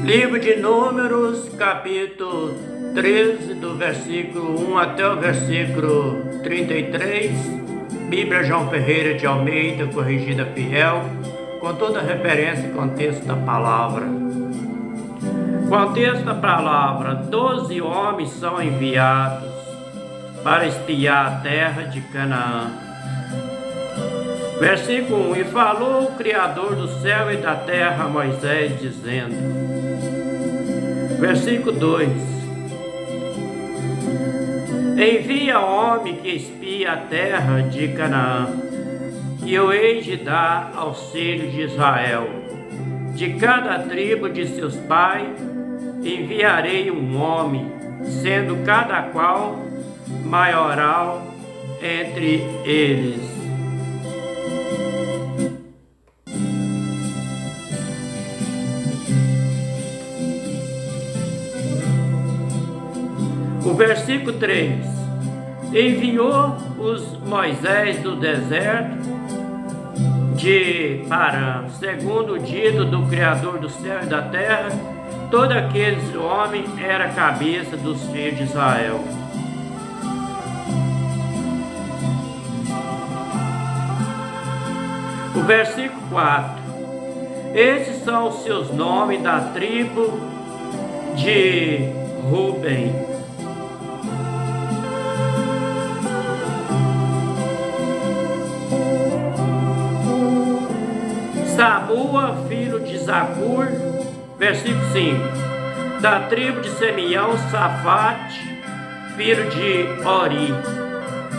Livro de Números, capítulo 13, do versículo 1 até o versículo 33, Bíblia João Ferreira de Almeida, corrigida fiel, com toda a referência e contexto da palavra. Contexto da palavra: 12 homens são enviados para espiar a terra de Canaã. Versículo 1: E falou o Criador do céu e da terra a Moisés, dizendo. Versículo 2: Envia homem que espia a terra de Canaã, que eu hei de dar aos filhos de Israel. De cada tribo de seus pais enviarei um homem, sendo cada qual maioral entre eles. O versículo 3: Enviou os Moisés do deserto de Parã, segundo o dito do Criador do céu e da terra. Todo aquele homem era a cabeça dos filhos de Israel. O versículo 4: Esses são os seus nomes da tribo de Ruben. Samua, filho de Zacur. Versículo 5: Da tribo de Simeão, Safate, filho de Ori.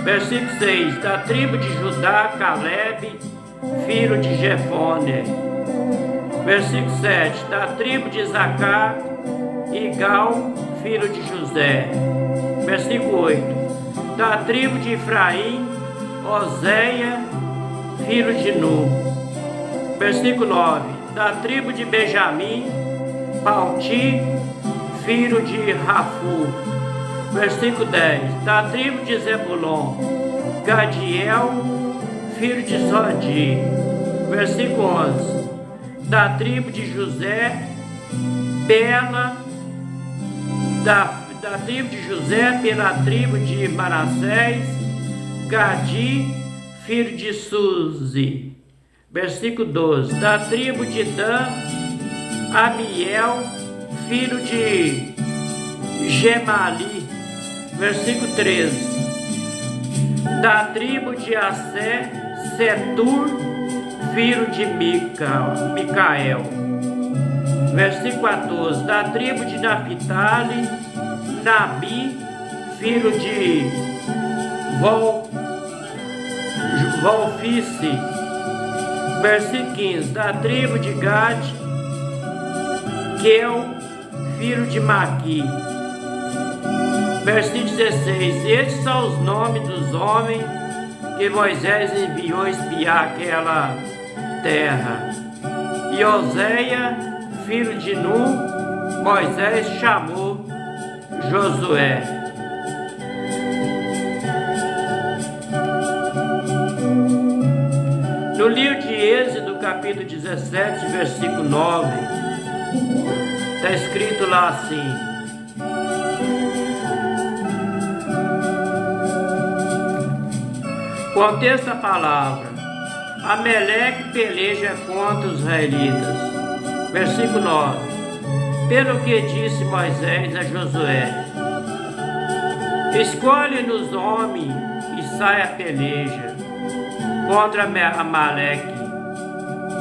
Versículo 6: Da tribo de Judá, Caleb, filho de Jefone. Versículo 7: Da tribo de Zacar, Igal, filho de José. Versículo 8: Da tribo de Efraim, Oséia, filho de Nu. Versículo 9: Da tribo de Benjamim, Palti, filho de Rafu. Versículo 10: Da tribo de Zebulon, Gadiel, filho de Zodi. Versículo 11: Da tribo de José, Bela, da tribo de José, pela tribo de Manassés, Gadi, filho de Suzi. Versículo 12: Da tribo de Dan, Amiel, filho de Gemali. Versículo 13: Da tribo de Assé, Setur, filho de Micael. Versículo 14: Da tribo de Naphtali, Nabi, filho de Volfice. Versículo 15: Da tribo de Gad, Queu, filho de Maqui. Versículo 16: Estes são os nomes dos homens que Moisés enviou espiar aquela terra. E Oséia, filho de Nu, Moisés chamou Josué. No livro de Êxodo, capítulo 17, versículo 9, está escrito lá assim: Contexto da palavra: Ameleque peleja contra os israelitas. Versículo 9: Pelo que disse Moisés a Josué: Escolhe-nos homens e sai a peleja contra Amaleque.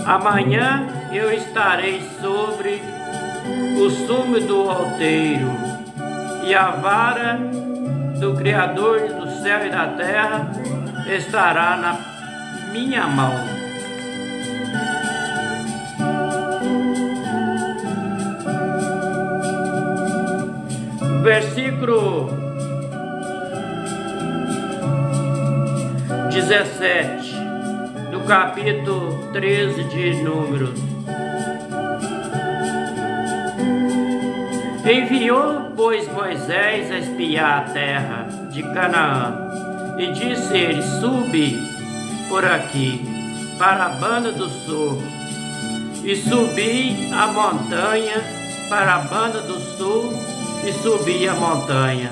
Amanhã eu estarei sobre o cume do alteiro, e a vara do Criador do céu e da terra estará na minha mão. Versículo 17 do capítulo 13 de Números: Enviou, pois, Moisés a espiar a terra de Canaã, e disse ele: Subi por aqui, para a banda do sul, e subi a montanha para a banda do sul e subir a montanha.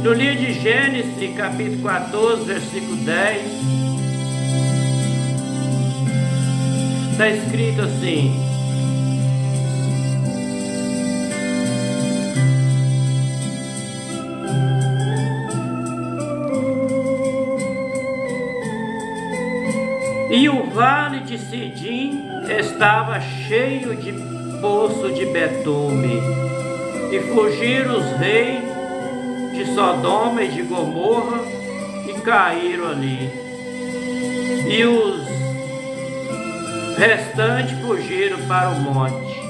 No livro de Gênesis, capítulo 14, versículo 10, está escrito assim: e o vale de Sidim estava cheio de poço de betume, e fugiram os reis de Sodoma e de Gomorra e caíram ali. E os restantes fugiram para o monte.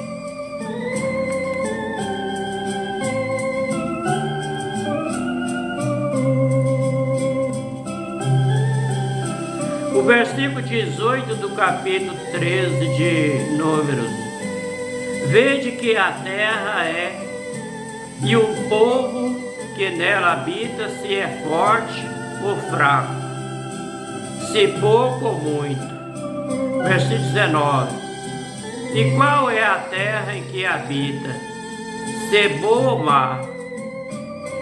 O versículo 18 do capítulo 13 de Números: vede que a terra é, e o povo que nela habita, se é forte ou fraco, se pouco ou muito. Versículo 19: e qual é a terra em que habita, se boa ou má?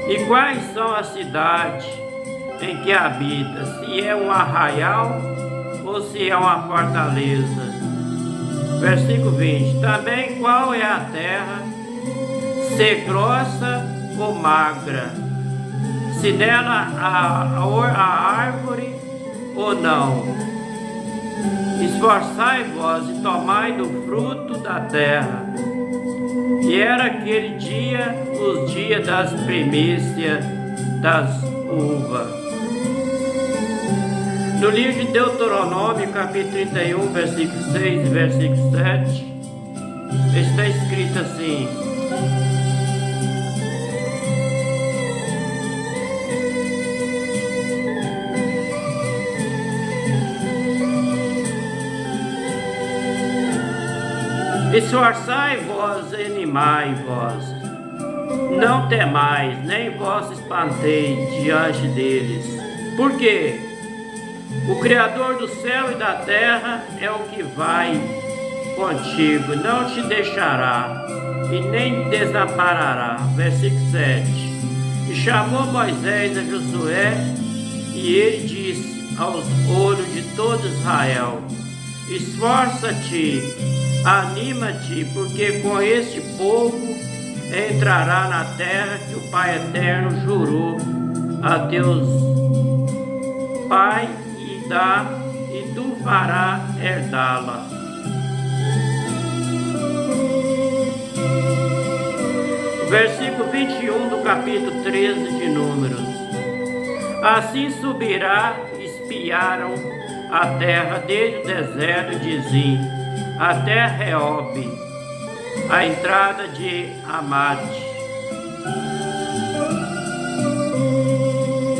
E quais são as cidades em que habita, se é um arraial ou se é uma fortaleza? Versículo 20: também qual é a terra, se grossa ou magra, se nela há árvore ou não? Esforçai-vos e tomai do fruto da terra. E era aquele dia os dias das primícias das uvas. No livro de Deuteronômio, capítulo 31, versículo 6 e versículo 7, está escrito assim: esforçai-vos e animai-vos, não temais, nem vos espanteis diante deles, porque o Criador do céu e da terra é o que vai contigo, não te deixará e nem te desamparará. Versículo 7: e chamou Moisés a Josué, e ele disse aos olhos de todo Israel: esforça-te, anima-te, porque com este povo entrará na terra que o Pai Eterno jurou a teus pais e dá, e tu farás herdá-la. Versículo 21 do capítulo 13 de Números: assim subirá, espiaram a terra desde o deserto de Zim até Reob, a entrada de Amate.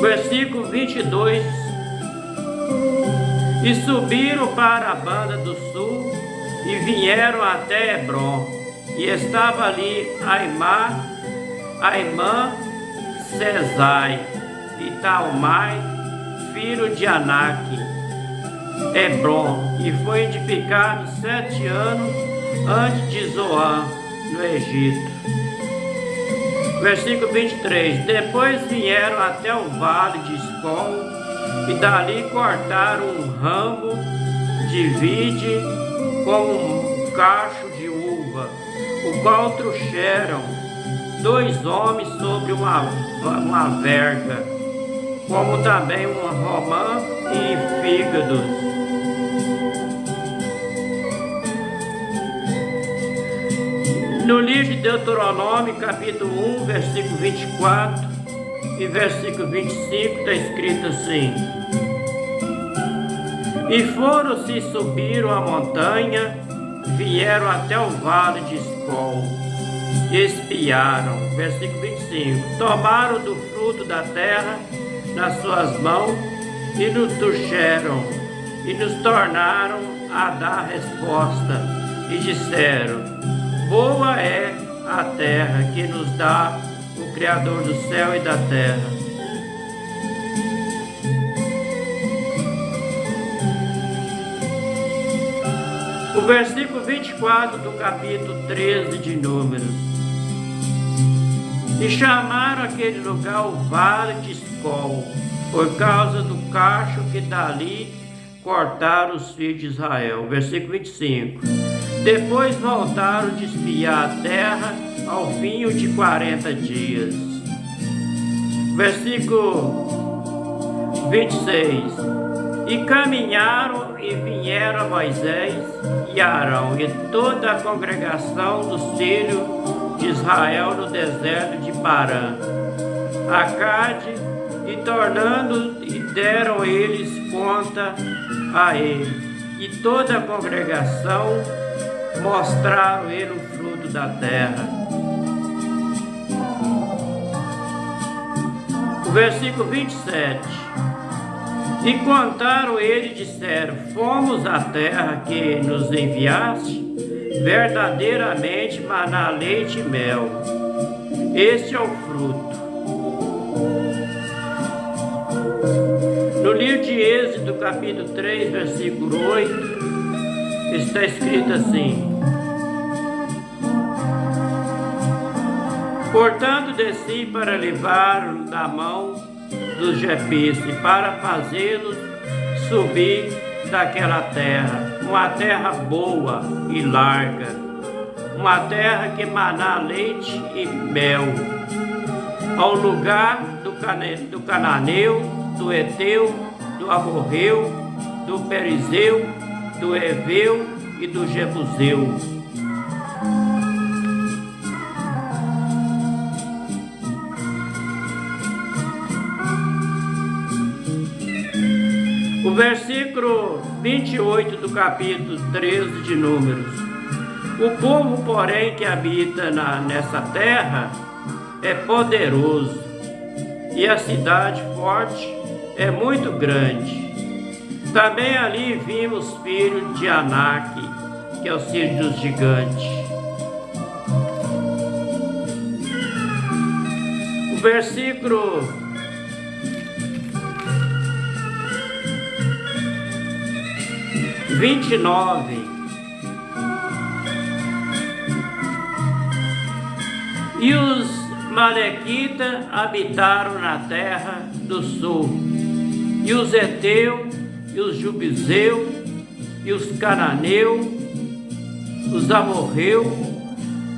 Versículo 22: e subiram para a banda do sul e vieram até Hebron, e estava ali Aimã, Sesai e Talmai, filho de Anak, Hebron, e foi edificado 7 anos antes de Zoan, no Egito. Versículo 23: depois vieram até o vale de Escol, e dali cortaram um ramo de vide com um cacho de uva, o qual trouxeram 2 homens sobre uma verga, como também uma romã e fígados. No livro de Deuteronômio, capítulo 1, versículo 24 e versículo 25, está escrito assim: e foram-se e subiram a montanha, vieram até o vale de Escol, e espiaram. Versículo 25: tomaram do fruto da terra nas suas mãos, e nos trouxeram, e nos tornaram a dar resposta, e disseram: boa é a terra que nos dá o Criador do céu e da terra. versículo 24 do capítulo 13 de Números. E chamaram aquele lugar o Vale de Escol, por causa do cacho que dali cortaram os filhos de Israel. Versículo 25. Depois voltaram de espiar a terra ao fim de 40 dias. Versículo 26. E caminharam e vieram a Moisés e Arão e toda a congregação dos filhos de Israel no deserto de Parã, a Cade, e tornando e deram eles conta a ele. E toda a congregação mostraram ele o fruto da terra. O versículo 27. E contaram ele e disseram: fomos à terra que nos enviaste, verdadeiramente maná, leite e mel. Este é o fruto. No livro de Êxodo, capítulo 3, versículo 8, está escrito assim: portanto, desci para levar da mão dos jebuseus, para fazê-los subir daquela terra, uma terra boa e larga, uma terra que maná leite e mel, ao lugar do cananeu, do Eteu, do Amorreu, do Perizeu, do Eveu e do Jebuseu. O versículo 28 do capítulo 13 de Números. O povo, porém, que habita nessa terra é poderoso, e a cidade forte é muito grande. Também ali vimos filhos de Anak, que é o filho dos gigantes. O versículo 29. E os malequitas habitaram na terra do sul, e os Eteu, e os Jebuseu, e os Cananeu, os Amorreu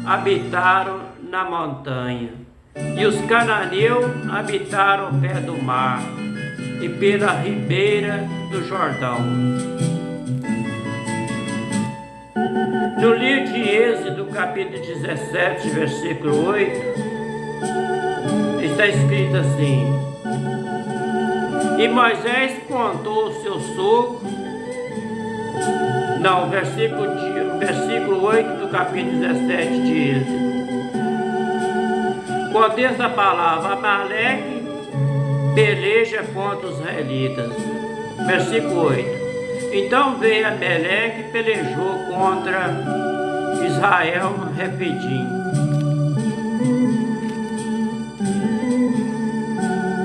habitaram na montanha, e os Cananeu habitaram ao pé do mar e pela ribeira do Jordão. No livro de Êxodo, capítulo 17, versículo 8, está escrito assim: e Moisés contou o seu sogro. Não, versículo 8 do capítulo 17 de Êxodo. Contei essa palavra: Amaleque peleja contra os israelitas. Versículo 8. Então veio Amaleque e pelejou contra Israel no Refidim.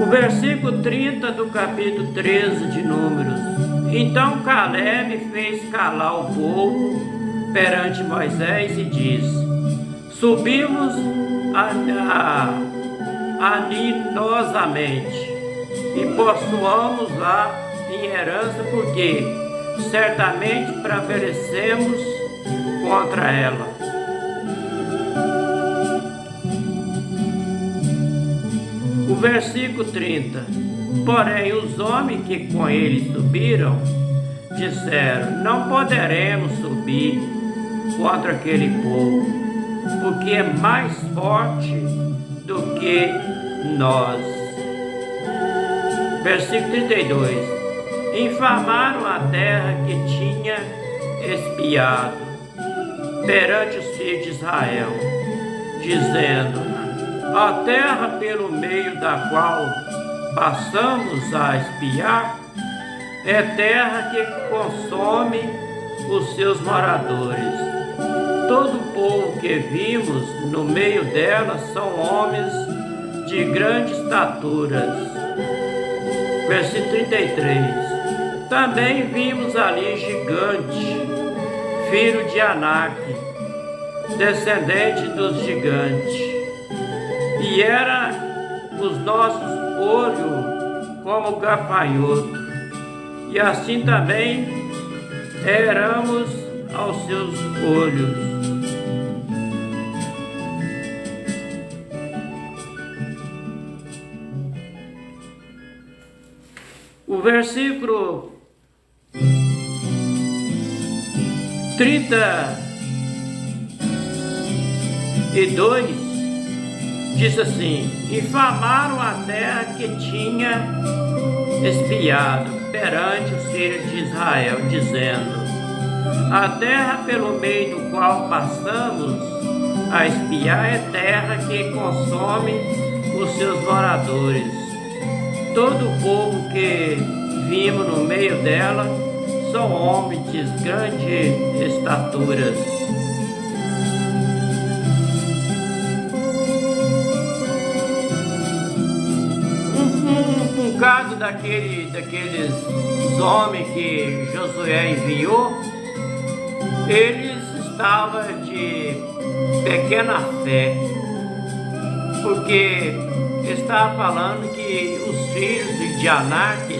O versículo 30 do capítulo 13 de Números. Então Caleb fez calar o povo perante Moisés e disse: subimos aninosamente e possuamos lá em herança, porque certamente prevalecemos contra ela. O versículo 30. Porém, os homens que com ele subiram disseram: não poderemos subir contra aquele povo, porque é mais forte do que nós. Versículo 32. Infamaram a terra que tinha espiado perante os filhos de Israel, dizendo: a terra pelo meio da qual passamos a espiar é terra que consome os seus moradores. Todo o povo que vimos no meio dela são homens de grandes estaturas. Versículo 33. Também vimos ali gigantes, filho de Anak, descendente dos gigantes. E era os nossos olhos como gafanhoto, e assim também éramos aos seus olhos. O versículo 32 diz assim: infamaram a terra que tinha espiado perante os filhos de Israel, dizendo: a terra pelo meio do qual passamos a espiar é terra que consome os seus moradores. Todo o povo que vimos no meio dela são homens de grandes estaturas. Um bocado daqueles homens que Josué enviou, eles estavam de pequena fé, porque estava falando que os filhos de Anak,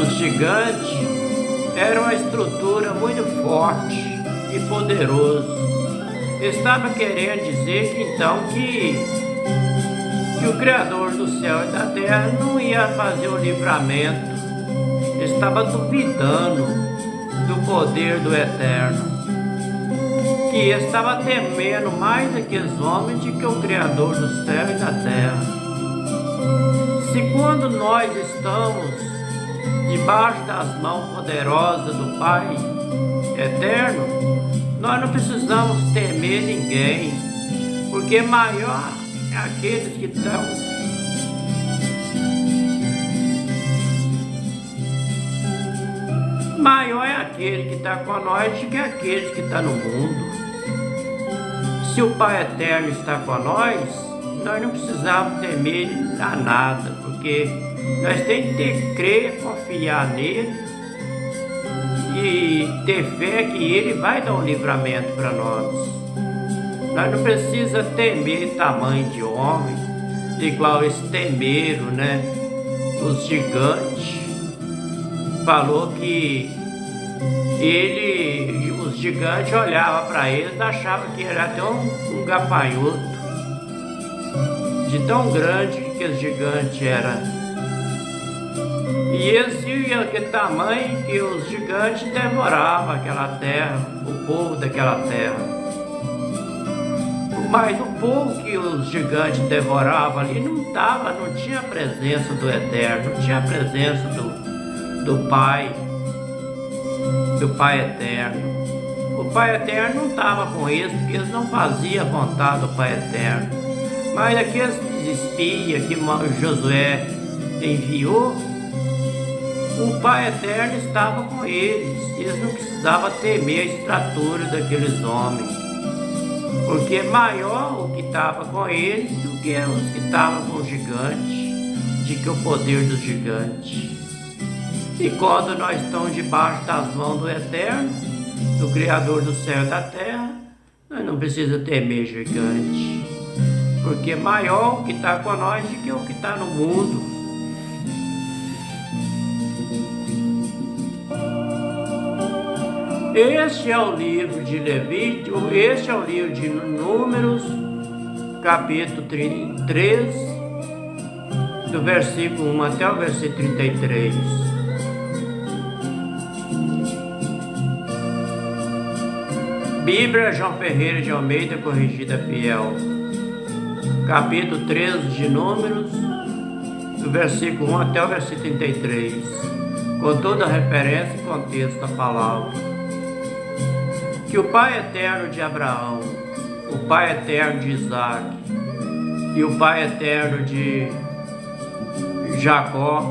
os gigantes, eram uma estrutura muito forte e poderosa. Estava querendo dizer que então que o Criador do céu e da terra não ia fazer o livramento. Estava duvidando do poder do Eterno, que estava temendo mais aqueles homens do que o Criador do céu e da terra. Se quando nós estamos debaixo das mãos poderosas do Pai Eterno, nós não precisamos temer ninguém, porque maior é aqueles que estão maior é aquele que está com nós do que aqueles que estão no mundo. Se o Pai Eterno está com nós não precisamos temer a nada, porque nós temos que crer, confiar nele e ter fé que ele vai dar um livramento para nós. Nós não precisamos temer tamanho de homem, igual eles temeram, né? Os gigantes. Falou que os gigantes olhavam para eles e achavam que era até um gafanhoto, de tão grande que os gigantes eram. E eles viam aquele tamanho que os gigantes devoravam aquela terra, o povo daquela terra. Mas o povo que os gigantes devoravam ali não tinha a presença do Eterno, não tinha a presença do Pai Eterno. O Pai Eterno não estava com eles, porque eles não faziam a vontade do Pai Eterno. Mas aqueles espias que Josué enviou, o Pai Eterno estava com eles. Eles não precisavam temer a estatura daqueles homens, porque maior o que estava com eles do que os que estavam com os gigantes, de que o poder dos gigantes. E quando nós estamos debaixo das mãos do Eterno, do Criador do céu e da terra, nós não precisamos temer gigante, porque maior o que está com nós do que o que está no mundo. Este é o livro de Levítico, este é o livro de Números, capítulo 3, do versículo 1 até o versículo 33. Bíblia João Ferreira de Almeida, corrigida fiel. Capítulo 13 de Números, do versículo 1 até o versículo 33, com toda a referência e contexto da palavra. Que o Pai Eterno de Abraão, o Pai Eterno de Isaac e o Pai Eterno de Jacó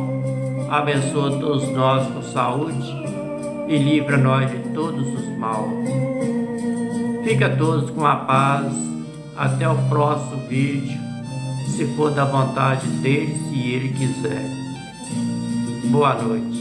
abençoe todos nós com saúde e livra nós de todos os maus. Fica todos com a paz. Até o próximo vídeo, se for da vontade dele, se ele quiser. Boa noite.